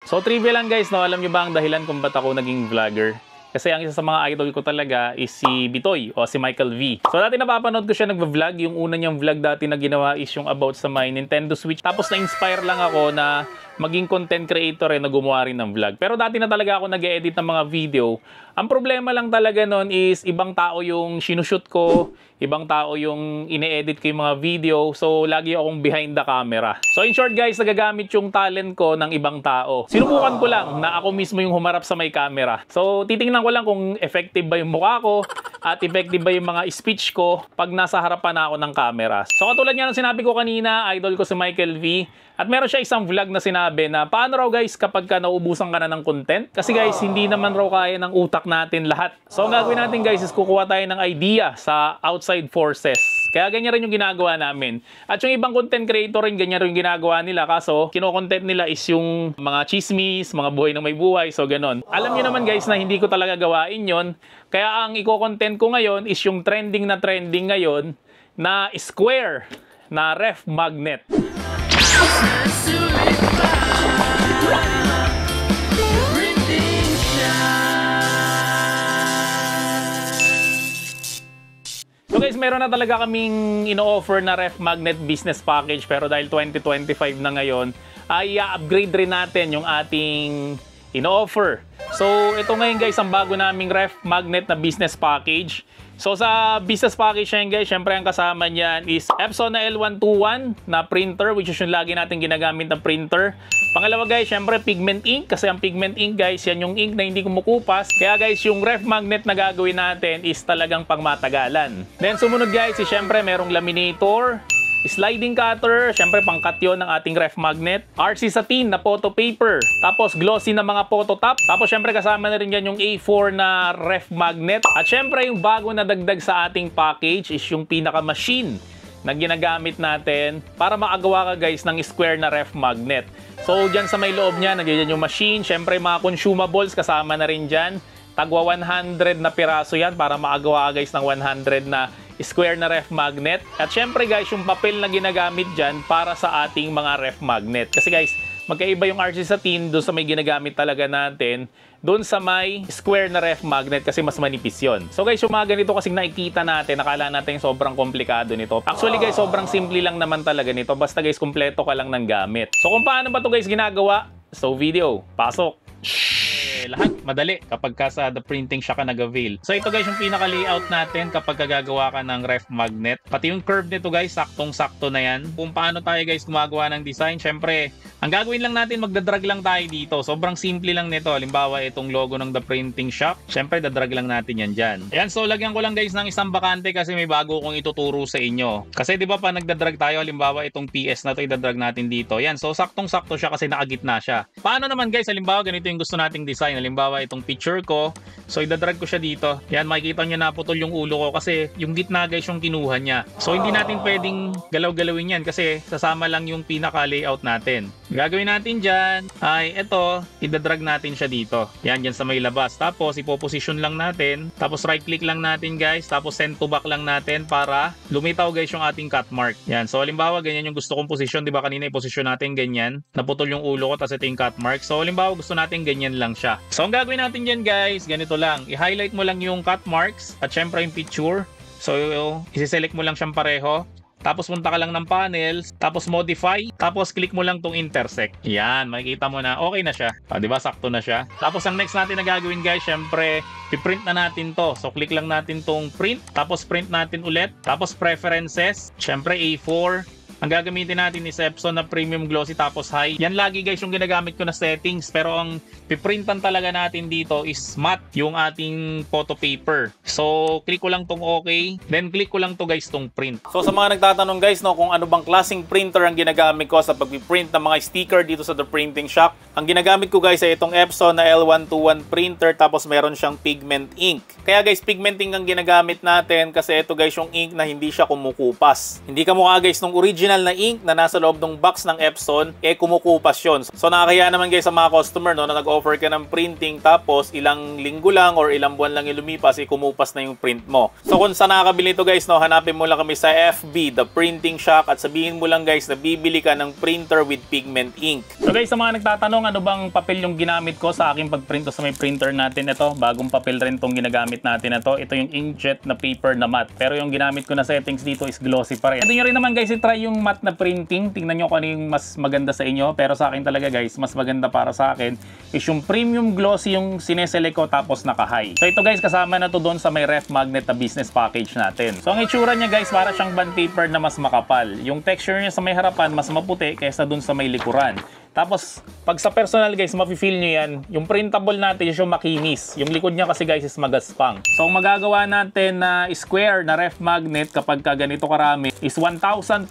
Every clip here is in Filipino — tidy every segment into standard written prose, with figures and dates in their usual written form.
So trivia lang guys, no, alam nyo ba ang dahilan kung ba't ako naging vlogger? Kasi ang isa sa mga idol ko talaga is si Bitoy o si Michael V. So dati napapanood ko siya nagva-vlog. Yung una niyang vlog dati na ginawa is yung about sa my Nintendo Switch. Tapos na-inspire lang ako na maging content creator na gumawa rin ng vlog. Pero dati na talaga ako nag-edit ng mga video. Ang problema lang talaga nun is ibang tao yung sinushoot ko, ibang tao yung ine-edit ko yung mga video. So lagi akong behind the camera. So in short guys, nagagamit yung talent ko ng ibang tao. Sinubukan ko lang na ako mismo yung humarap sa may camera. So titingnan ko lang kung effective ba yung mukha ko at effective ba yung mga speech ko pag nasa harapan na ako ng camera. So katulad nga ng sinabi ko kanina, idol ko si Michael V. At meron siya isang vlog na sinabi na paano raw guys kapag ka nauubusan ka na ng content. Kasi guys, hindi naman raw kaya ng utak natin lahat. So ang gagawin natin guys is kukuha tayo ng idea sa outside forces. Kaya ganyan rin yung ginagawa namin. At yung ibang content creator rin, ganyan rin yung ginagawa nila. Kaso, kino-content nila is yung mga chismis, mga buhay ng may buhay. So, ganon. Alam nyo naman guys na hindi ko talaga gawain yon. Kaya ang iko-content ko ngayon is yung trending ngayon na square na ref magnet. So guys, meron na talaga kaming ino-offer na ref magnet business package pero dahil 2025 na ngayon, ay i-upgrade rin natin yung ating ino-offer. So ito ngayon guys, ang bago naming ref magnet na business package. So sa business package yan guys, syempre ang kasama niyan is Epson na L121 na printer, which is yung lagi natin ginagamit na printer. Pangalawa guys, syempre pigment ink, kasi ang pigment ink guys, yan yung ink na hindi kumukupas. Kaya guys, yung ref magnet na gagawin natin is talagang pangmatagalan. Then sumunod guys, is syempre merong laminator, sliding cutter, syempre pangkat yun ng ating ref magnet, RC satin na photo paper, tapos glossy na mga photo top, tapos syempre kasama na rin yan yung A4 na ref magnet, at syempre yung bago na dagdag sa ating package is yung pinaka machine na ginagamit natin para makagawa ka guys ng square na ref magnet. So dyan sa may loob niya, nandiyan yung machine, syempre mga consumables kasama na rin dyan, tagwa 100 na piraso yan para makagawa ka guys ng 100 na square na ref magnet. At syempre guys, yung papel na ginagamit dyan para sa ating mga ref magnet. Kasi guys, magkaiba yung RC satin doon sa may ginagamit talaga natin, doon sa may square na ref magnet kasi mas manipis yun. So guys, yung mga ganito kasing nakikita natin, nakala natin sobrang komplikado nito. Actually guys, sobrang simple lang naman talaga nito. Basta guys, kumpleto ka lang ng gamit. So kung paano ba to guys ginagawa? So video, pasok! Lahat madali kapag ka sa the printing siya ka nag-avail. So ito guys yung pinaka-layout natin kapag gagawa ka ng ref magnet. Pati yung curve nito guys, saktong-sakto na yan. Kung paano tayo guys gumagawa ng design, syempre, ang gagawin lang natin, magdadrag lang tayo dito. Sobrang simple lang nito. Halimbawa, itong logo ng The Printing Shop, syempre, dadrag lang natin yan dyan. Ayan, so lagyan ko lang guys ng isang bakante kasi may bago kong ituturo sa inyo. Kasi di ba pa nagdadrag tayo, halimbawa, itong PS na to, idadrag natin dito. Ayan, so saktong-sakto siya kasi nakagitna siya. Paano naman guys, halimbawa, ganito yung gusto nating design. Halimbawa, itong picture ko, so idadrag ko siya dito. Yan, makikita nyo na putol yung ulo ko kasi yung gitna guys yung kinuha niya. So hindi natin pwedeng galaw-galawin yan kasi sasama lang yung pinaka-layout natin. Gagawin natin dyan ay ito, idadrag natin siya dito. Yan, dyan sa may labas. Tapos ipoposition lang natin. Tapos right click lang natin guys. Tapos send to back lang natin para lumitaw guys yung ating cut mark. Yan, so halimbawa ganyan yung gusto kong position. Diba kanina i-position natin ganyan. Naputol yung ulo ko tapos ito yung cut mark. So halimbawa gusto natin ganyan lang siya. So ang gagawin natin dyan guys, ganito lang. I-highlight mo lang yung cut marks at syempre yung picture. So isi-select mo lang siyang pareho. Tapos punta ka lang ng panels, tapos modify, tapos click mo lang tong intersect. Yan, makikita mo na okay na siya. Di ba sakto na siya? Tapos ang next natin na gagawin guys, syempre, i-print na natin to. So click lang natin tong print, tapos print natin ulit, tapos preferences, syempre A4. Ang gagamitin natin is Epson na premium glossy tapos high. Yan lagi guys yung ginagamit ko na settings. Pero ang piprintan talaga natin dito is matte yung ating photo paper. So click ko lang tong okay. Then click ko lang to guys tong print. So sa mga nagtatanong guys no kung ano bang klaseng printer ang ginagamit ko sa pag-print ng mga sticker dito sa The Printing Shop. Ang ginagamit ko guys ay itong Epson na L121 printer tapos meron siyang pigment ink. Kaya guys pigment ink ang ginagamit natin kasi ito guys yung ink na hindi siya kumukupas. Hindi kamukha guys nung original original na ink na nasa loob ng box ng Epson, kumukupas yun. So nakakaya naman guys sa mga customer no, na nag-offer ka ng printing tapos ilang linggo lang or ilang buwan lang yung lumipas, kumupas na yung print mo. So kung saan nakakabili ito guys, no, hanapin mo lang kami sa FB, The Printing Shop, at sabihin mo lang guys na bibili ka ng printer with pigment ink. So guys, sa mga nagtatanong ano bang papel yung ginamit ko sa aking pagprint sa may printer natin, ito, bagong papel rin itong ginagamit natin ito. Ito yung inkjet na paper na matte. Pero yung ginamit ko na settings dito is glossy pa rin. Pwede nyo rin naman guys i-try yung matte na printing. Tingnan nyo kung ano yung mas maganda sa inyo. Pero sa akin talaga guys, mas maganda para sa akin is yung premium glossy yung sineselect ko tapos naka-high. So ito guys, kasama na to doon sa may ref magnet na business package natin. So ang itsura niya guys, para siyang bond paper na mas makapal. Yung texture niya sa may harapan mas maputi kaysa doon sa may likuran. Tapos, pag sa personal guys, mafe-feel nyo yan, yung printable natin is yung makinis. Yung likod niya kasi guys is magaspang. So, ang magagawa natin na square na ref magnet kapag ganito karami is 1,200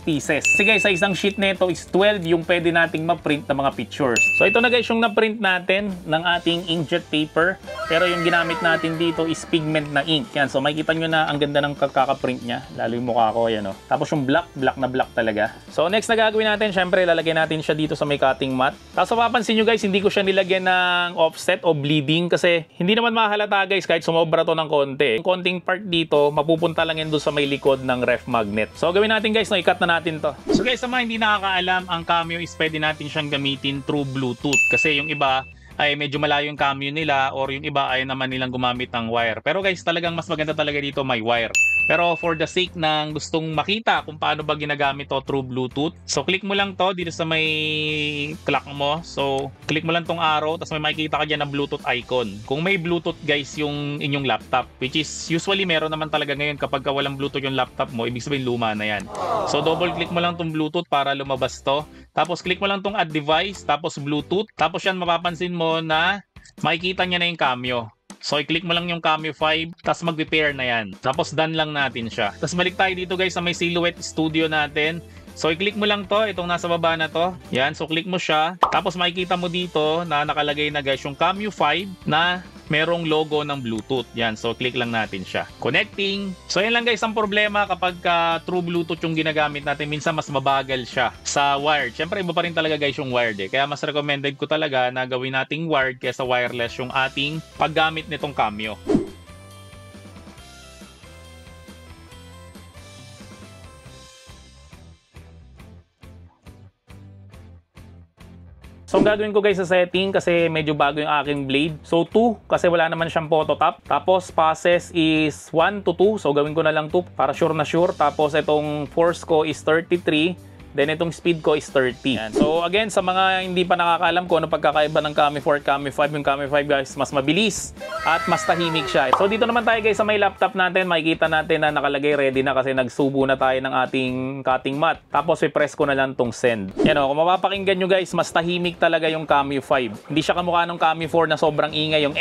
pieces. Kasi guys, sa isang sheet nito is 12 yung pwede nating ma-print na mga pictures. So, ito na guys yung na-print natin ng ating inkjet paper. Pero yung ginamit natin dito is pigment na ink. Yan. So, makikita nyo na ang ganda ng kaka-print niya. Lalo yung mukha ko, yan o. Tapos yung black na black talaga. So, next na gagawin natin, syempre, lalagay natin siya dito sa may cutting mat. Tapos mapapansin nyo guys, hindi ko siya nilagyan ng offset o bleeding kasi hindi naman mahalata guys kahit sumobra to ng konti. Yung konting part dito, mapupunta lang yan doon sa may likod ng ref magnet. So gawin natin guys, no, i-cut na natin to. So guys, sa mga hindi nakakaalam, ang Cameo is pwede natin siyang gamitin through Bluetooth kasi yung iba ay medyo malayo yung Cameo nila or yung iba ay naman nilang gumamit ng wire. Pero guys, talagang mas maganda talaga dito may wire. Pero for the sake ng gustong makita kung paano ba ginagamit to through Bluetooth, so click mo lang to dito sa may clock mo. So click mo lang tong arrow, tapos may makikita ka dyan na Bluetooth icon. Kung may Bluetooth guys yung inyong laptop, which is usually meron naman talaga ngayon kapag walang Bluetooth yung laptop mo, ibig sabihin luma na yan. So double click mo lang tong Bluetooth para lumabas to. Tapos click mo lang tong add device, tapos Bluetooth. Tapos yan mapapansin mo na makikita niya na yung Cameo. So i-click mo lang yung Cameo 5, tapos mag-repair na yan. Tapos done lang natin siya. Tapos balik tayo dito guys sa may Silhouette Studio natin. So i-click mo lang to, itong nasa baba na to. Yan, so click mo siya. Tapos makikita mo dito na nakalagay na guys yung Cameo 5 na merong logo ng Bluetooth. Yan, so click lang natin siya. Connecting. So yan lang guys ang problema kapag true Bluetooth yung ginagamit natin. Minsan mas mabagal siya sa wired. Siyempre iba pa rin talaga guys yung wired eh. Kaya mas recommended ko talaga na gawin nating wired kaysa wireless yung ating paggamit nitong Cameo. So ang gagawin ko guys sa setting kasi medyo bago yung aking blade. So 2 kasi wala naman siyang photo top. Tapos passes is 1 to 2. So gawin ko na lang 2 para sure na sure. Tapos itong force ko is 33. Then itong speed ko is 30. Yan. So again, sa mga hindi pa nakakaalam ko ano pagkakaiba ng Cameo 4 at Cameo 5, yung Cameo 5 guys, mas mabilis at mas tahimik siya. So dito naman tayo guys sa may laptop natin, makikita natin na nakalagay ready na kasi nagsubo na tayo ng ating cutting mat. Tapos i-press ko na lang tong send. Yan o, kung mapapakinggan nyo guys, mas tahimik talaga yung Cameo 5. Hindi siya kamukha ng Cameo 4 na sobrang ingay, yung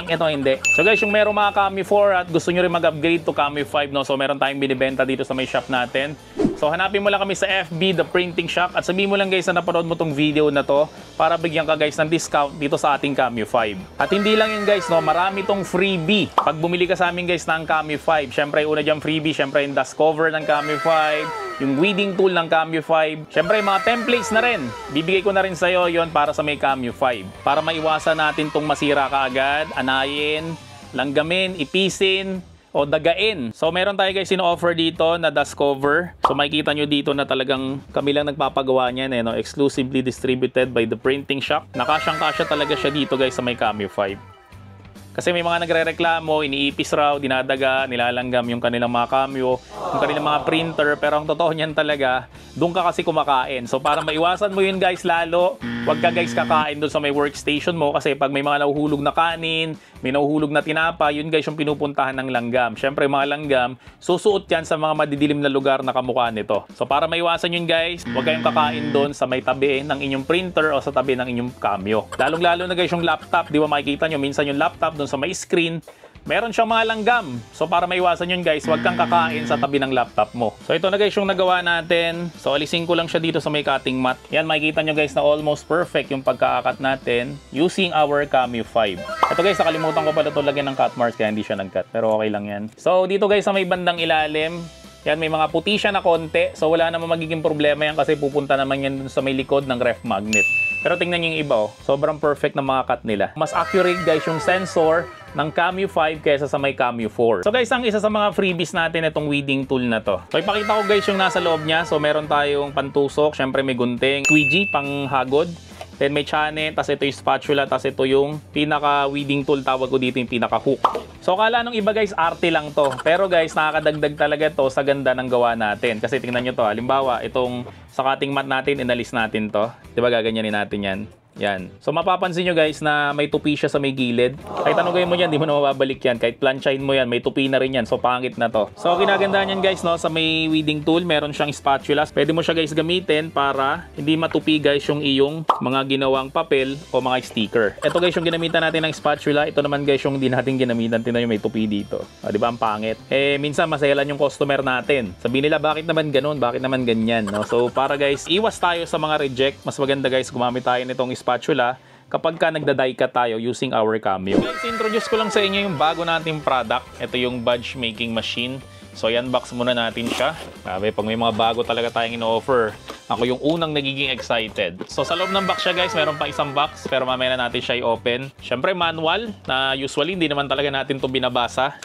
ito hindi. So guys, yung meron mga Cameo 4 at gusto nyo rin mag-upgrade to Cameo 5, no? So meron tayong binibenta dito sa may shop natin. So hanapin mo lang kami sa FB, The Printing Shop, at sabihin mo lang guys na napanood mo tong video na to para bigyan ka guys ng discount dito sa ating Cameo 5. At hindi lang yun guys, no, marami tong freebie. Pag bumili ka sa amin guys ng Cameo 5, syempre una dyan freebie, syempre yung dust cover ng Cameo 5, yung weeding tool ng Cameo 5, syempre mga templates na rin. Bibigay ko na rin sa'yo yon para sa may Cameo 5. Para maiwasan natin tong masira kaagad, anayin, langgamin, ipisin, o dagain. So meron tayo guys ino-offer dito na dust cover. So makikita nyo dito na talagang kami lang nagpapagawa niyan, no? Exclusively distributed by The Printing Shop. Nakasyang-kasya talaga siya dito guys sa may Cameo 5. Kasi may mga nagre-reklamo, iniipis raw, dinadaga, nilalanggam yung kanilang mga Cameo, yung kanilang mga printer, pero ang totoo niyan talaga, doon ka kasi kumakain. So para maiwasan mo yun guys lalo, wag ka guys kakain doon sa may workstation mo kasi pag may mga nahuhulog na kanin, may nahuhulog na tinapa, yun guys yung pinupuntahan ng langgam. Syempre mga langgam, susuot yan sa mga madidilim na lugar na kamukha nito. So para maiwasan yun guys, wag kayong kakain doon sa may tabi ng inyong printer o sa tabi ng inyong Cameo. Lalong-lalo na guys yung laptop, di ba makikita nyo, minsan yung laptop doon sa may screen, meron siyang mga langgam. So para maiwasan yun guys, wag kang kakain sa tabi ng laptop mo. So ito na guys yung nagawa natin. So alisin ko lang siya dito sa may cutting mat. Yan, makikita nyo guys na almost perfect yung pagkakakat natin using our Cameo 5. Ito guys, nakalimutan ko pala ito lagyan ng cut marks kaya hindi siya nag-cut. Pero okay lang yan. So dito guys sa may bandang ilalim, Yan, may mga puti siya na konti. So wala naman magiging problema yan kasi pupunta naman yan dun sa may likod ng ref magnet. Pero tingnan nyo yung iba, oh. Sobrang perfect na mga cut nila. Mas accurate guys yung sensor ng Cameo 5 kaysa sa may Cameo 4. So guys, ang isa sa mga freebies natin itong weeding tool na to. So ipakita ko guys yung nasa loob niya. So meron tayong pantusok, syempre may gunting, squeegee pang hagod. Then may chane, tas ito yung spatula, tas ito yung pinaka-weeding tool, tawag ko dito yung pinaka-hook. So akala nung iba guys, arte lang to. Pero guys, nakakadagdag talaga to sa ganda ng gawa natin. Kasi tingnan nyo to, halimbawa, itong sa cutting mat natin, inalis natin to. Diba gaganyanin natin yan? Yan. So mapapansin nyo guys na may tupi siya sa may gilid. Kahit ano gawin mo yan, di mo na mababalik yan. Kahit planchain mo yan, may tupi na rin yan. So pangit na to. So kinagandaan yan guys, no, sa may weeding tool, meron siyang spatula. Pwede mo siya guys gamitin para hindi matupi guys yung iyong mga ginawang papel o mga sticker. Ito guys yung ginamitan natin ng spatula. Ito naman guys yung hindi natin ginamitan. Tingnan nyo may tupi dito. Di ba ang pangit? Minsan masayalan yung customer natin. Sabihin nila bakit naman ganun? Bakit naman ganyan? No? So para guys, iwas tayo sa mga reject. Mas maganda guys gumamit tayo nitong spatula kapag ka nagda-die cut tayo using our Cameo. Guys, introduce ko lang sa inyo yung bago nating product. Ito yung badge making machine. So, i-unbox muna natin siya. Sabi, pag may mga bago talaga tayong in-offer, ako yung unang nagiging excited. So, sa loob ng box siya guys, meron pa isang box, pero mamaya na natin siya i-open. Siyempre, manual, na usually hindi naman talaga natin ito binabasa.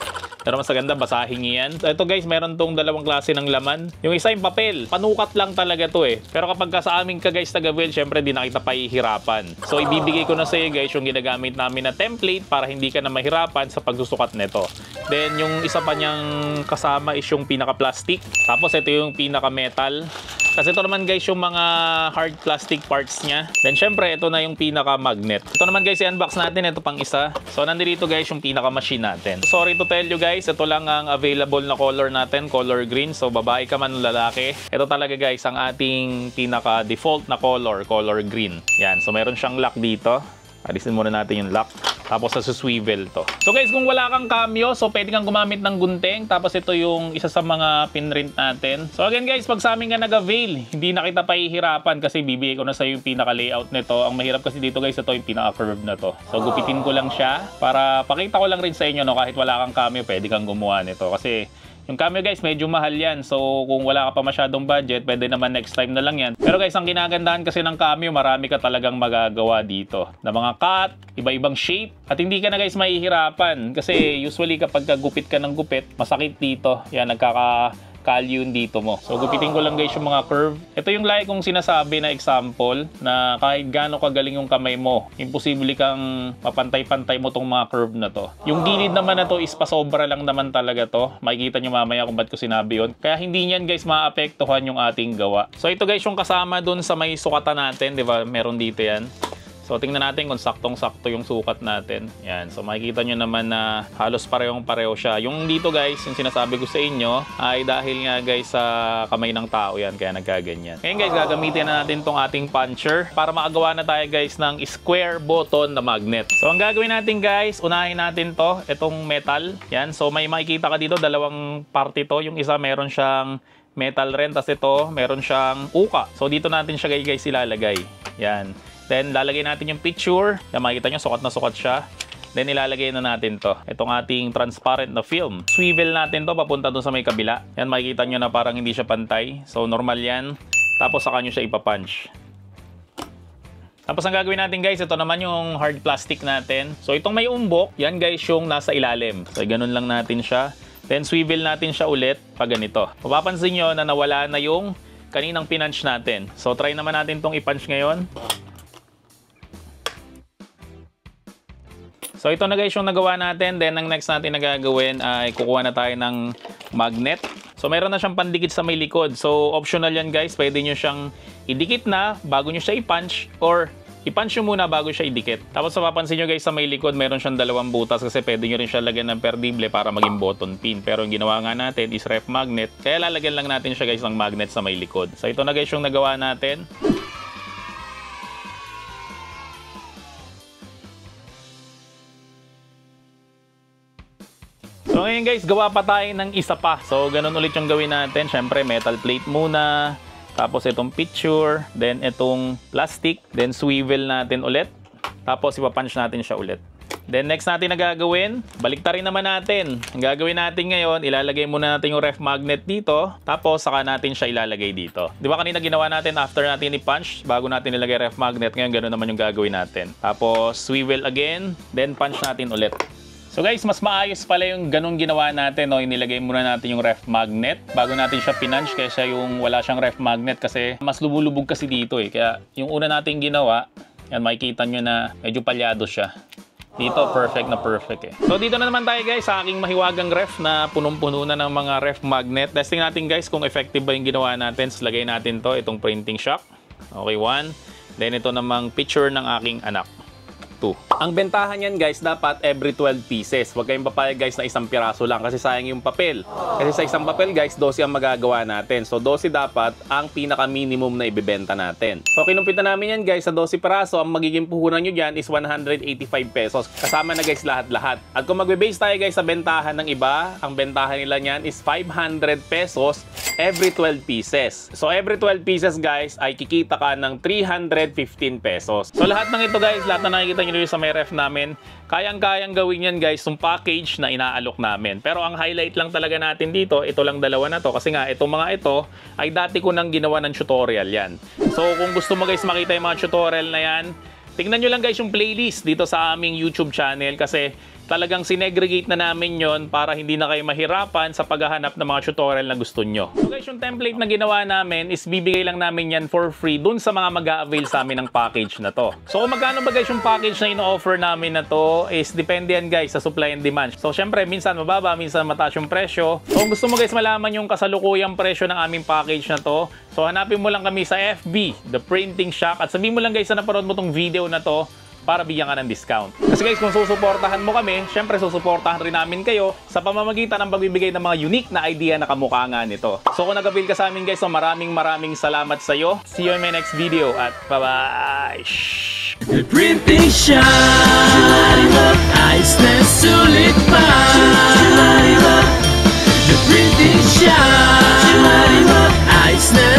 Pero mas maganda, basahin yan. So, ito guys, meron tong dalawang klase ng laman. Yung isa yung papel. Panukat lang talaga to eh. Pero kapag ka sa amin ka guys taga-build, syempre di na kita pahihirapan. So, ibibigay ko na sa iyo guys yung ginagamit namin na template para hindi ka na mahirapan sa pagsusukat nito. Then, yung isa pa niyang kasama is yung pinaka-plastic. Tapos, ito yung pinaka-metal. Kasi ito naman guys yung mga hard plastic parts niya. Then syempre ito na yung pinaka-magnet. Ito naman guys i-unbox natin. Ito pang isa. So nandito guys yung pinaka-machine natin. Sorry to tell you guys, ito lang ang available na color natin. Color green. So babae ka man o lalaki. Ito talaga guys ang ating pinaka-default na color. Color green. Yan. So meron siyang lock dito. Alisin muna natin yung lock. Tapos sa swivel to. So guys, kung wala kang Cameo, so pwede kang gumamit ng gunting. Tapos ito yung isa sa mga pinrint natin. So again guys, pag sa amin ka nag-avail, hindi na kita pahihirapan kasi bibigay ko na sa yung pinaka-layout nito. Ang mahirap kasi dito guys, ito yung pinaka-curve na to. So gupitin ko lang siya para pakita ko lang rin sa inyo, no, kahit wala kang Cameo, pwede kang gumawa nito. Kasi yung Cameo guys, medyo mahal yan. So kung wala ka pa masyadong budget, pwede naman next time na lang yan. Pero guys, ang ginagandahan kasi ng Cameo, marami ka talagang magagawa dito. Na mga cut, iba-ibang shape. At hindi ka na guys mahihirapan. Kasi usually kapag gupit ka ng gupit, masakit dito. Yan, nagkaka-calune dito mo. So gupitin ko lang guys yung mga curve. Ito yung like kong sinasabi na example na kahit gaano kagaling yung kamay mo, imposible kang mapantay-pantay mo tong mga curve na to. Yung gilid naman na to is pasobra lang naman talaga to. Makikita nyo mamaya kung ba't ko sinabi yun. Kaya hindi niyan guys maapektuhan yung ating gawa. So ito guys yung kasama dun sa may sukatan natin, di ba? Meron dito yan. So tingnan natin kung saktong-sakto yung sukat natin. Yan. So makikita nyo naman na halos parehong-pareho siya. Yung dito guys, yung sinasabi ko sa inyo ay dahil nga guys sa kamay ng tao yan, kaya nagkaganyan. Ngayon guys, gagamitin na natin tong ating puncher para makagawa na tayo guys ng square button na magnet. So ang gagawin natin guys, unahin natin to, itong metal. Yan. So may makikita ka dito, dalawang parte to. Yung isa meron siyang metal rin, tas ito meron siyang uka. So dito natin siya guys ilalagay. Yan. Then, lalagay natin yung picture. Yan, makikita nyo, sukat na sukat siya. Then, ilalagay na natin to. Itong ating transparent na film. Swivel natin to, papunta dun sa may kabila. Yan, makikita nyo na parang hindi siya pantay. So, normal yan. Tapos, saka nyo siya ipapunch. Tapos, ang gagawin natin guys, ito naman yung hard plastic natin. So, itong may umbok, yan guys yung nasa ilalim. So, ganun lang natin siya. Then, swivel natin siya ulit pag ganito. Mapapansin nyo na nawala na yung kaninang pinunch natin. So, try naman natin itong ipunch ngayon. So ito na guys yung nagawa natin. Then ang next natin na gagawin ay kukuha na tayo ng magnet. So mayroon na siyang pandikit sa may likod. So optional yan guys. Pwede nyo siyang idikit na bago nyo siya i-punch or i-punch nyo muna bago siya idikit. Tapos mapapansin nyo guys sa may likod mayroon siyang dalawang butas kasi pwede nyo rin siya lagyan ng perdible para maging button pin. Pero yung ginawa nga natin is ref magnet. Kaya lalagyan lang natin siya guys ng magnet sa may likod. So ito na guys yung nagawa natin. So ngayon guys, gawa pa tayo ng isa pa. So ganun ulit yung gawin natin. Syempre metal plate muna. Tapos itong picture. Then itong plastic. Then swivel natin ulit. Tapos ipapunch natin siya ulit. Then next natin na gagawin, baliktarin naman natin. Ang gagawin natin ngayon, ilalagay muna natin yung ref magnet dito, tapos saka natin siya ilalagay dito. Di ba kanina ginawa natin after natin i-punch, bago natin ilagay ref magnet, ngayon ganoon naman yung gagawin natin. Tapos swivel again, then punch natin ulit. So guys, mas maayos pala yung ganun ginawa natin, no? Inilagay muna natin yung ref magnet bago natin siya pinunch kaysa yung wala siyang ref magnet kasi mas lubulubog kasi dito eh. Kaya yung una natin ginawa, yan makikita nyo na medyo palyado siya. Dito, perfect na perfect eh. So dito na naman tayo guys sa aking mahiwagang ref na punong-puno na ng mga ref magnet. Testing natin guys kung effective ba yung ginawa natin. So lagay natin to, itong printing shock. Okay, 1. Then ito namang picture ng aking anak. Ang bentahan yan guys, dapat every 12 pieces. Huwag kayong papayag guys na isang piraso lang kasi sayang yung papel. Kasi sa isang papel guys, 12 ang magagawa natin. So 12 dapat ang pinaka-minimum na ibebenta natin. So kinumpitan namin yan guys sa 12 piraso, ang magiging puhunan nyo dyan is 185 pesos. Kasama na guys lahat-lahat. At kung magbe-base tayo guys sa bentahan ng iba, ang bentahan nila niyan is 500 pesos every 12 pieces. So every 12 pieces guys ay kikita ka ng 315 pesos. So lahat ng ito guys, lahat na nakikita nyo sa may ref namin, kayang-kayang gawin yan guys yung package na inaalok namin. Pero ang highlight lang talaga natin dito, ito lang dalawa na to kasi nga itong mga ito ay dati ko nang ginawa ng tutorial yan. So kung gusto mo guys makita yung mga tutorial na yan, tingnan nyo lang guys yung playlist dito sa aming YouTube channel kasi talagang sinegregate na namin yon para hindi na kayo mahirapan sa paghahanap ng mga tutorial na gusto nyo. So guys, yung template na ginawa namin is bibigay lang namin yan for free dun sa mga mag-a-avail sa amin ng package na to. So kung magkano ba guys yung package na ino-offer namin na to is depende yan guys sa supply and demand. So syempre minsan mababa, minsan mataas yung presyo. So kung gusto mo guys malaman yung kasalukuyang presyo ng aming package na to, so hanapin mo lang kami sa FB, The Printing Shock, at sabihin mo lang guys na napanood mo tong video na to para bigyan ka ng discount. Kasi guys, kung susuportahan mo kami, syempre susuportahan rin namin kayo sa pamamagitan ng pagbibigay ng mga unique na idea na kamukha nga nito. So kung nag-avail ka sa amin guys, so maraming salamat sa iyo. See you in my next video at bye-bye! The Printing Shock, ayos na sulit pa. The Printing Shock, ayos na